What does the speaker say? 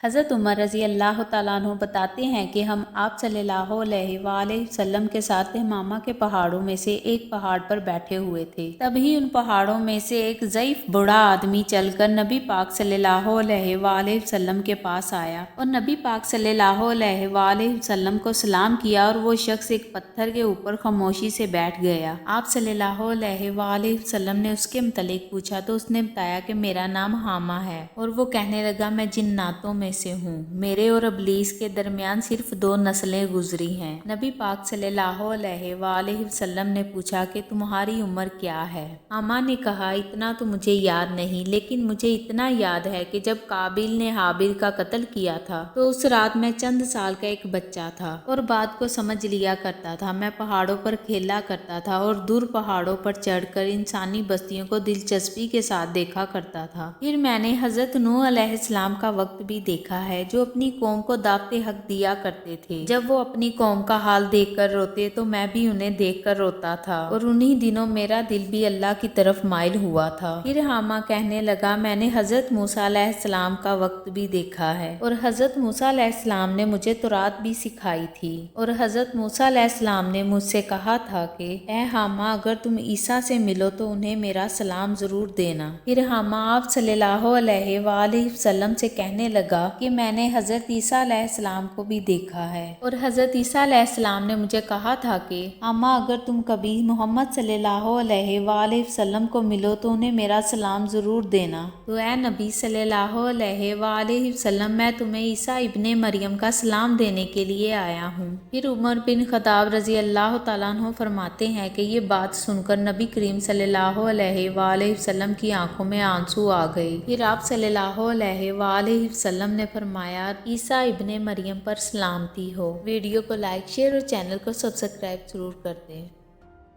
हज़रत उमर रज़ी अल्लाह तआला अन्हु बताते हैं कि हम आप सल्लल्लाहु अलैहि वसल्लम के साथ यमामा के पहाड़ों में से एक पहाड़ पर बैठे हुए थे। तभी उन पहाड़ों में से एक ज़ईफ बूढ़ा आदमी चलकर नबी पाक सल्लल्लाहु अलैहि वसल्लम के पास आया और नबी पाक सल्लल्लाहु अलैहि वसल्लम को सलाम किया और वो शख्स एक पत्थर के ऊपर खामोशी से बैठ गया। आप सल्लल्लाहु अलैहि वसल्लम ने उसके मुतालिक पूछा तो उसने बताया कि मेरा नाम हामा है और वो कहने लगा मैं जिन्नातों में से हूँ। मेरे और इब्लीस के दरमियान सिर्फ 2 नस्लें गुजरी हैं। नबी पाक सल्लल्लाहु अलैहि वसल्लम ने पूछा कि तुम्हारी उम्र क्या है। हामा ने कहा इतना तो मुझे याद नहीं, लेकिन मुझे इतना याद है कि जब काबिल ने हाबिल का कत्ल किया था तो उस रात मैं चंद साल का एक बच्चा था और बात को समझ लिया करता था। मैं पहाड़ों पर खेला करता था और दूर पहाड़ों पर चढ़कर इंसानी बस्तियों को दिलचस्पी के साथ देखा करता था। फिर मैंने हजरत नूह अलैहिस्सलाम का वक्त भी देखा है जो अपनी कौम को दावते हक दिया करते थे। जब वो अपनी कौम का हाल देखकर रोते तो मैं भी उन्हें देखकर रोता था और उन्हीं दिनों मेरा दिल भी अल्लाह की तरफ माइल हुआ था। फिर हामा कहने लगा मैंने हजरत मूसा अलैहिस्सलाम का वक्त भी देखा है और हजरत मूसा अलैहिस्सलाम ने मुझे तौरात भी सिखाई थी और हजरत मूसा अलैहिस्सलाम ने मुझसे कहा था कि ऐ हामा अगर तुम ईसा से मिलो तो उन्हें मेरा सलाम जरूर देना। फिर हामा आप सल्लल्लाहु अलैहि वसल्लम से कहने लगा कि मैंने हजरत ईसा अलैहिस्सलाम को भी देखा है और हजरत ईसा अलैहिस्सलाम ने मुझे कहा था कि हामा अगर तुम कभी मोहम्मद सल्लल्लाहु अलैहि वसल्लम को मिलो तो उन्हें मेरा सलाम जरूर देना। तो ऐ नबी सल्लल्लाहु अलैहि वसल्लम मैं तुम्हें ईसा इब्ने मरियम का सलाम देने के लिए आया हूँ। फिर उमर बिन खत्ताब रजी अल्लाह तआला अन्हु फरमाते हैं कि ये बात सुनकर नबी करीम सल्लल्लाहु अलैहि वसल्लम की आंखों में आंसू आ गए। फिर आप सल्लल्लाहु अलैहि वसल्लम ने फरमाया ईसा इब्ने मरियम पर सलामती हो। वीडियो को लाइक शेयर और चैनल को सब्सक्राइब जरूर कर दें।